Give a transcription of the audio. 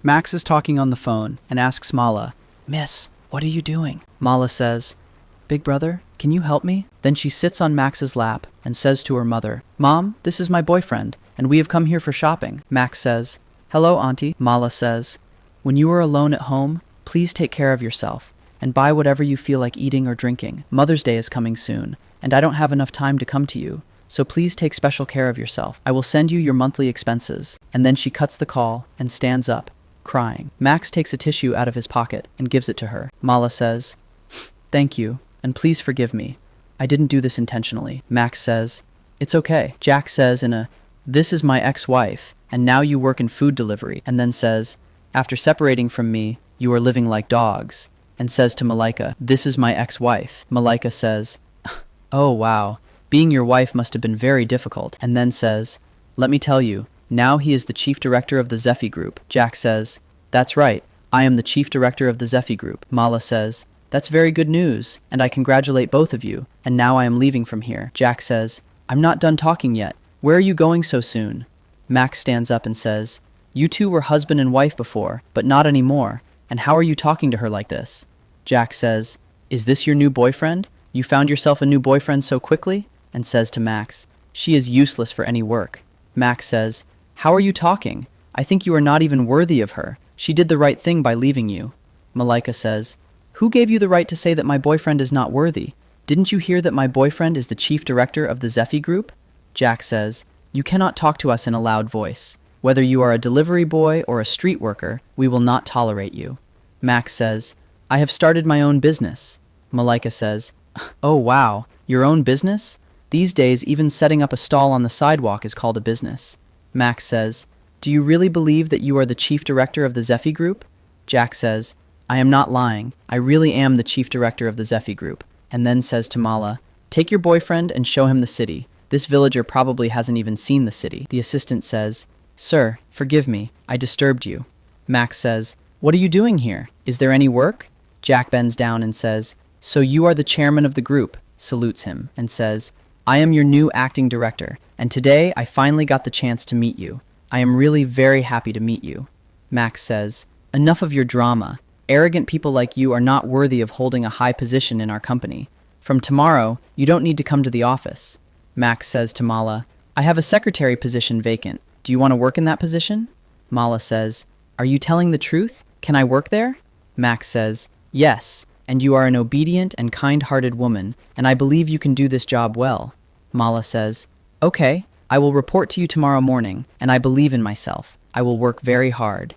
Max is talking on the phone and asks Mala, "Miss, what are you doing?" Mala says, "Big brother, can you help me?" Then she sits on Max's lap and says to her mother, "Mom, this is my boyfriend, and we have come here for shopping." Max says, "Hello, Auntie." Mala says, "When you are alone at home, please take care of yourself and buy whatever you feel like eating or drinking. Mother's Day is coming soon, and I don't have enough time to come to you, so please take special care of yourself. I will send you your monthly expenses." And then she cuts the call and stands up, crying. Max takes a tissue out of his pocket and gives it to her. Mala says, "Thank you, and please forgive me. I didn't do this intentionally." Max says, "It's okay." Jack says in a, "This is my ex-wife, and now you work in food delivery," and then says, "After separating from me, you are living like dogs," and says to Malika, "This is my ex-wife." Malika says, "Oh wow, being your wife must have been very difficult," and then says, "Let me tell you, now he is the chief director of the Zephy Group." Jack says, "That's right, I am the chief director of the Zephy Group." Mala says, "That's very good news, and I congratulate both of you, and now I am leaving from here." Jack says, "I'm not done talking yet. Where are you going so soon?" Max stands up and says, "You two were husband and wife before, but not anymore, and how are you talking to her like this?" Jack says, "Is this your new boyfriend? You found yourself a new boyfriend so quickly?" And says to Max, "She is useless for any work." Max says, "How are you talking? I think you are not even worthy of her. She did the right thing by leaving you." Malika says, "Who gave you the right to say that my boyfriend is not worthy? Didn't you hear that my boyfriend is the chief director of the Zephy Group?" Jack says, "You cannot talk to us in a loud voice. Whether you are a delivery boy or a street worker, we will not tolerate you." Max says, "I have started my own business." Malika says, "Oh wow, your own business? These days, even setting up a stall on the sidewalk is called a business." Max says, "Do you really believe that you are the chief director of the Zephy Group?" Jack says, "I am not lying. I really am the chief director of the Zephy Group," and then says to Mala, "Take your boyfriend and show him the city. This villager probably hasn't even seen the city." The assistant says, "Sir, forgive me. I disturbed you." Max says, "What are you doing here? Is there any work?" Jack bends down and says, "So you are the chairman of the group," salutes him, and says, "I am your new acting director, and today I finally got the chance to meet you. I am really very happy to meet you." Max says, "Enough of your drama. Arrogant people like you are not worthy of holding a high position in our company. From tomorrow, you don't need to come to the office." Max says to Mala, "I have a secretary position vacant. Do you want to work in that position?" Mala says, "Are you telling the truth? Can I work there?" Max says, "Yes, and you are an obedient and kind-hearted woman, and I believe you can do this job well." Mala says, "Okay, I will report to you tomorrow morning, and I believe in myself. I will work very hard."